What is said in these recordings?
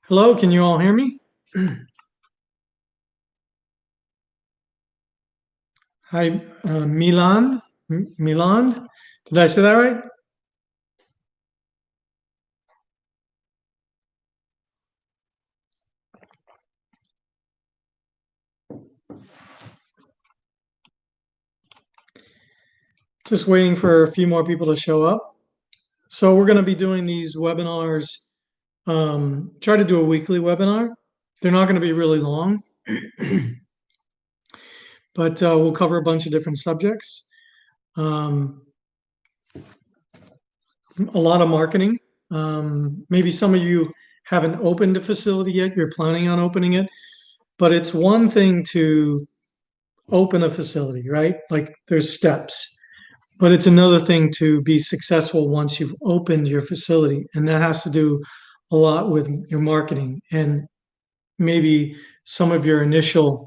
Hello, can you all hear me? Hi, Milan. Milan, did I say that right? Just waiting for a few more people to show up. So we're going to be doing these webinars. Try to do a weekly webinar. They're not going to be really long, but we'll cover a bunch of different subjects. Um, a lot of marketing. Maybe some of you haven't opened a facility yet. You're planning on opening it, but it's one thing to open a facility, right? Like there's steps. But it's another thing to be successful once you've opened your facility. And that has to do a lot with your marketing and maybe some of your initial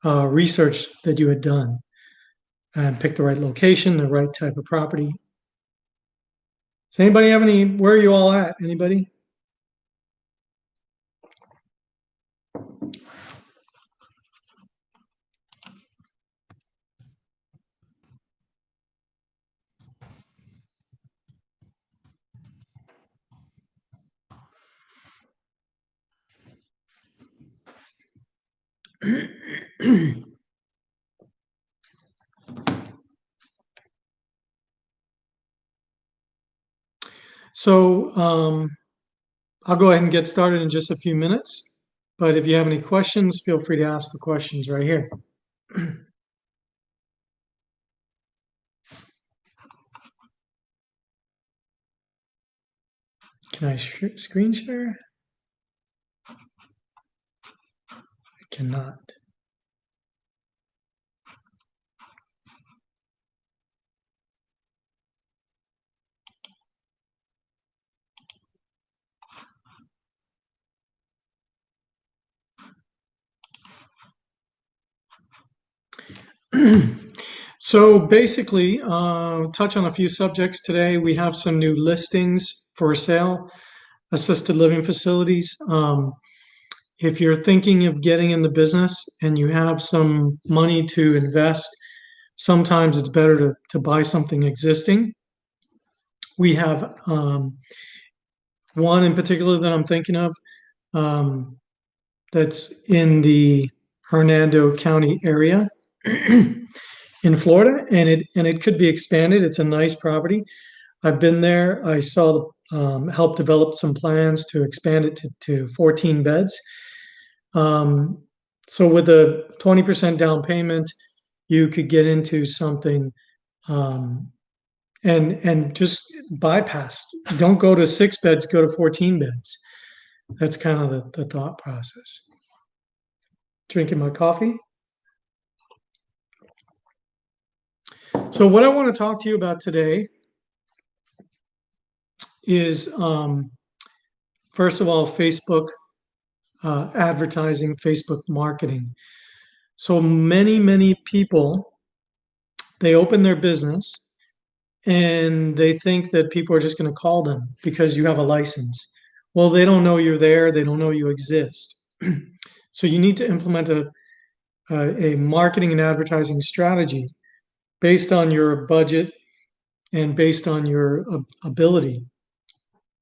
research that you had done and pick the right location, the right type of property. Does anybody have any, where are you all at? Anybody? So I'll go ahead and get started in just a few minutes. But if you have any questions, feel free to ask the questions right here. Can I screen share? I cannot. So basically, touch on a few subjects today. We have some new listings for sale, assisted living facilities. If you're thinking of getting in the business and you have some money to invest, sometimes it's better to buy something existing. We have one in particular that I'm thinking of um, that's in the Hernando County area. In Florida, and it could be expanded. It's a nice property. I've been there. I saw help develop some plans to expand it to 14 beds. Um, so with a 20% down payment, you could get into something um, and just bypass. Don't go to 6 beds, go to 14 beds. That's kind of the thought process. Drinking my coffee. So what I want to talk to you about today is first of all, Facebook advertising, Facebook marketing. So many people, they open their business and they think that people are just going to call them because you have a license. Well, they don't know you're there. They don't know you exist. So you need to implement a marketing and advertising strategy based on your budget and based on your ability,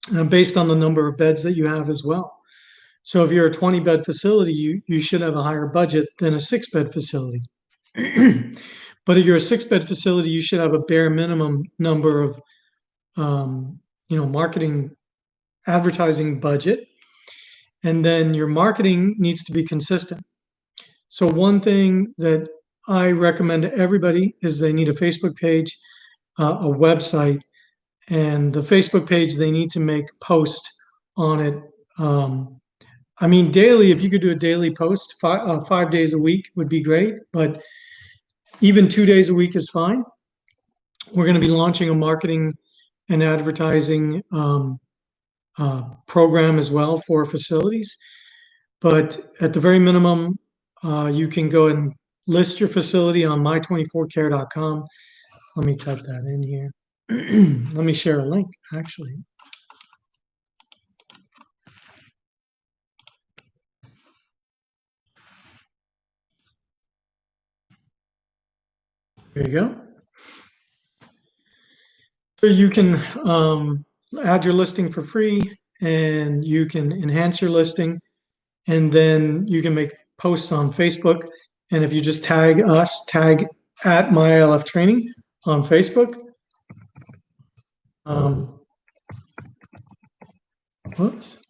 and based on the number of beds that you have as well. So if you're a 20-bed facility, you should have a higher budget than a 6-bed facility. But if you're a 6-bed facility, you should have a bare minimum number of marketing advertising budget. And then your marketing needs to be consistent. So one thing that I recommend to everybody is they need a Facebook page, a website, and the Facebook page, they need to make posts on it. I mean, daily, if you could do a daily post, 5 days a week would be great, but even 2 days a week is fine. We're going to be launching a marketing and advertising program as well for facilities. But at the very minimum, you can go and list your facility on my24care.com. Let me type that in here. Let me share a link, actually. There you go. So you can add your listing for free, and you can enhance your listing, and then you can make posts on Facebook. And if you just tag us, tag at my ALF Training on Facebook. Whoops.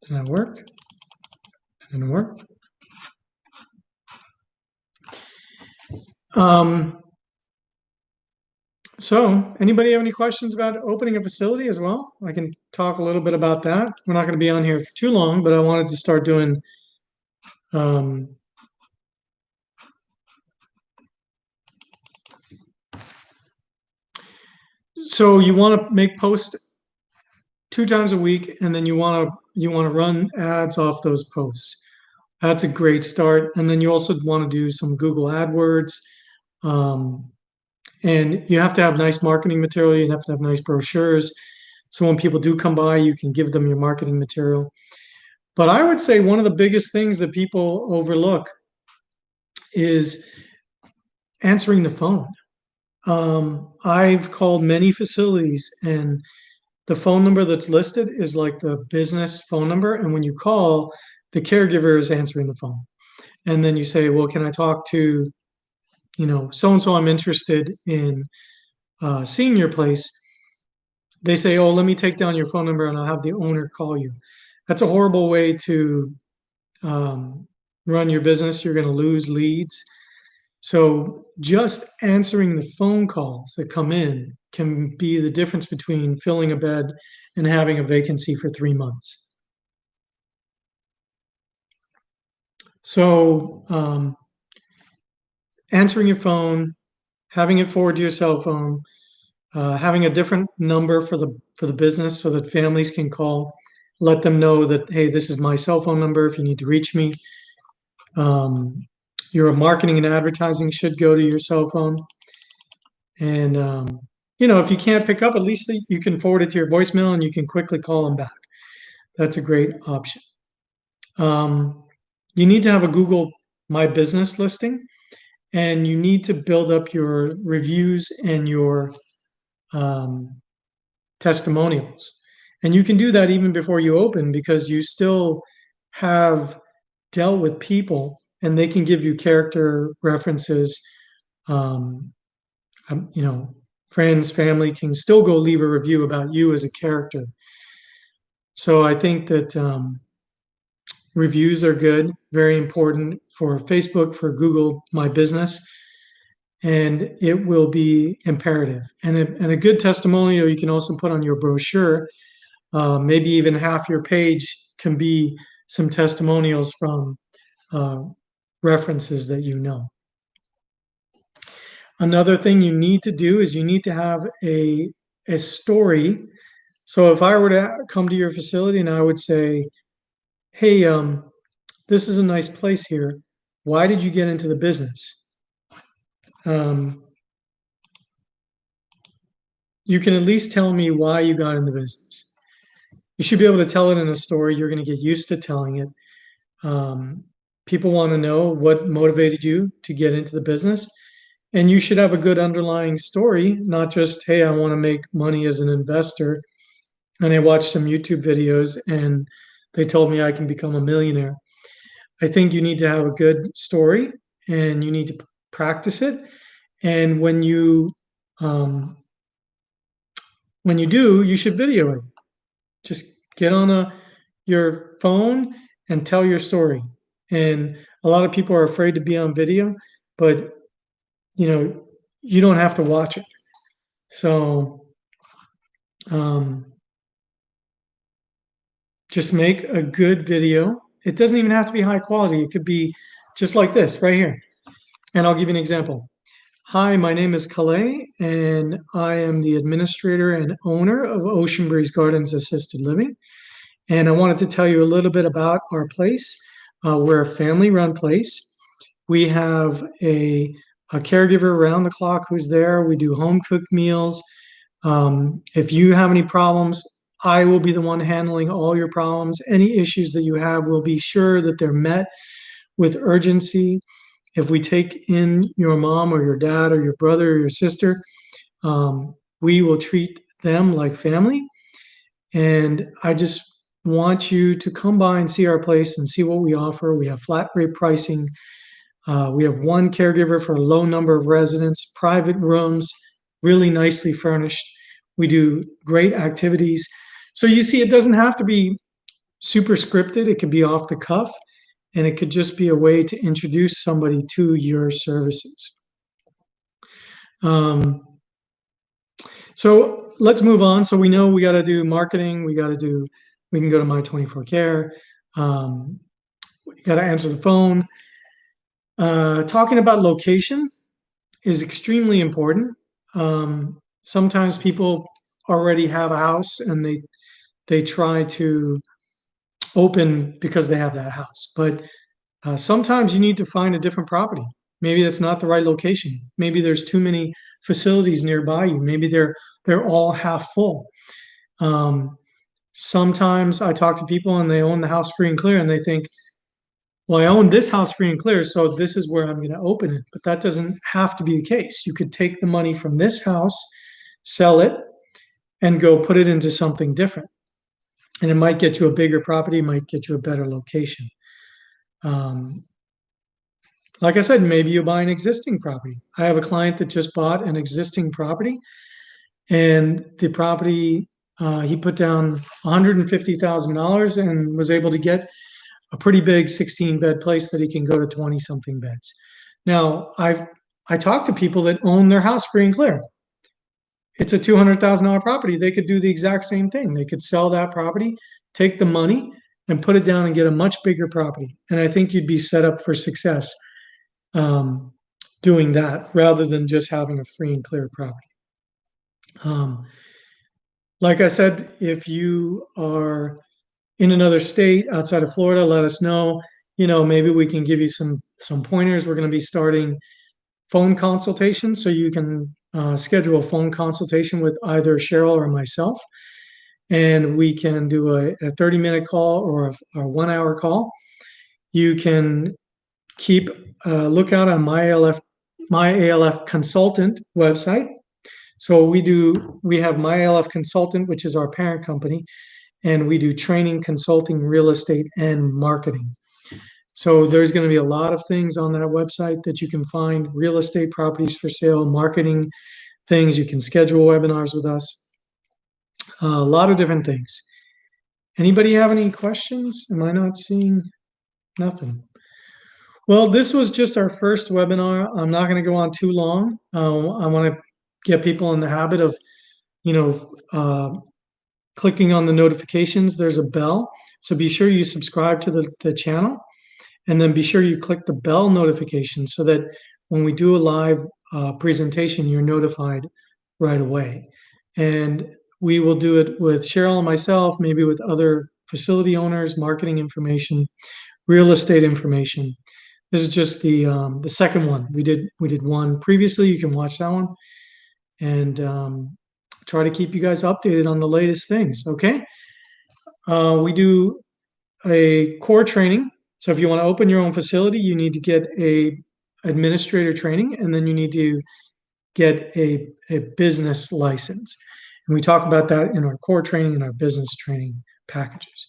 Did that work? Didn't work. So anybody have any questions about opening a facility as well? I can talk a little bit about that. We're not going to be on here for too long, but I wanted to start doing so you want to make posts 2 times a week, and then you want to run ads off those posts. That's a great start. And then you also want to do some Google AdWords. And you have to have nice marketing material. You have to have nice brochures. So when people do come by, you can give them your marketing material. But I would say one of the biggest things that people overlook is answering the phone. I've called many facilities, and the phone number that's listed is like the business phone number. And when you call, the caregiver is answering the phone. And then you say, well, can I talk to, so-and-so, I'm interested in seeing your place. They say, oh, let me take down your phone number and I'll have the owner call you. That's a horrible way to run your business. You're going to lose leads. So just answering the phone calls that come in can be the difference between filling a bed and having a vacancy for 3 months. So answering your phone, having it forward to your cell phone, having a different number for the business so that families can call, let them know that, hey, this is my cell phone number if you need to reach me. Your marketing and advertising should go to your cell phone. And, if you can't pick up, at least you can forward it to your voicemail and you can quickly call them back. That's a great option. You need to have a Google My Business listing, and you need to build up your reviews and your testimonials. And you can do that even before you open, because you still have dealt with people and they can give you character references. Friends, family can still go leave a review about you as a character. So I think that reviews are good, very important for Facebook, for Google My Business, and it will be imperative. And a good testimonial you can also put on your brochure. Maybe even half your page can be some testimonials from references that you know. Another thing you need to do is you need to have a story. So if I were to come to your facility and I would say, hey, this is a nice place here. Why did you get into the business? You can at least tell me why you got in the business. You should be able to tell it in a story. You're going to get used to telling it. People want to know what motivated you to get into the business. And you should have a good underlying story, not just, hey, I want to make money as an investor. And I watched some YouTube videos and they told me I can become a millionaire. I think you need to have a good story and you need to practice it. And when you do, you should video it. Just get on your phone and tell your story. And a lot of people are afraid to be on video, but you don't have to watch it. So just make a good video. It doesn't even have to be high quality. It could be just like this right here. And I'll give you an example. Hi, my name is Calais, and I am the administrator and owner of Ocean Breeze Gardens Assisted Living. And I wanted to tell you a little bit about our place. We're a family-run place. We have a caregiver around the clock who's there. We do home-cooked meals. If you have any problems, I will be the one handling all your problems. Any issues that you have, we'll be sure that they're met with urgency. If we take in your mom or your dad or your brother or your sister, we will treat them like family. And I just want you to come by and see our place and see what we offer. We have flat rate pricing. We have one caregiver for a low number of residents, private rooms, really nicely furnished. We do great activities. So you see, it doesn't have to be super scripted. It could be off the cuff, and it could just be a way to introduce somebody to your services. So let's move on. So we know we got to do marketing. We can go to My24Care. We got to answer the phone. Talking about location is extremely important. Sometimes people already have a house and they try to open because they have that house. But sometimes you need to find a different property. Maybe that's not the right location. Maybe there's too many facilities nearby you. Maybe they're all half full. Sometimes I talk to people and they own the house free and clear and they think, well, I own this house free and clear, so this is where I'm going to open it. But that doesn't have to be the case. You could take the money from this house, sell it, and go put it into something different. And it might get you a bigger property, might get you a better location. Like I said, maybe you buy an existing property. I have a client that just bought an existing property, and the property, he put down $150,000 and was able to get a pretty big 16-bed place that he can go to 20-something beds. Now, I talk to people that own their house free and clear. It's a $200,000 property. They could do the exact same thing. They could sell that property, take the money, and put it down and get a much bigger property. And I think you'd be set up for success doing that rather than just having a free and clear property. Like I said, if you are in another state outside of Florida, let us know. Maybe we can give you some pointers. We're going to be starting phone consultations, so you can schedule a phone consultation with either Cheryl or myself, and we can do a 30-minute call or a 1-hour call. You can keep a lookout on my ALF Consultant website. So we have My ALF Consultant, which is our parent company, and we do training, consulting, real estate, and marketing. So there's going to be a lot of things on that website that you can find: real estate, properties for sale, marketing things. You can schedule webinars with us. A lot of different things. Anybody have any questions? Am I not seeing? Nothing. Well, this was just our first webinar. I'm not going to go on too long. I want to get people in the habit of, clicking on the notifications. There's a bell. So be sure you subscribe to the channel, and then be sure you click the bell notification so that when we do a live presentation, you're notified right away. And we will do it with Cheryl and myself, maybe with other facility owners, marketing information, real estate information. This is just the second one. We did one previously. You can watch that one, and try to keep you guys updated on the latest things. Okay. We do a core training. So if you want to open your own facility, you need to get a administrator training, and then you need to get a business license. And we talk about that in our core training and our business training packages.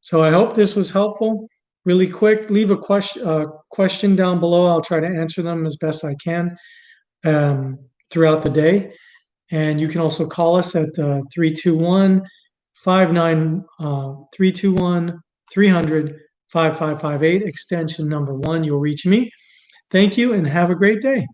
So I hope this was helpful. Really quick, leave a question down below. I'll try to answer them as best I can throughout the day. And you can also call us at 321-5558, extension number 1. You'll reach me. Thank you and have a great day.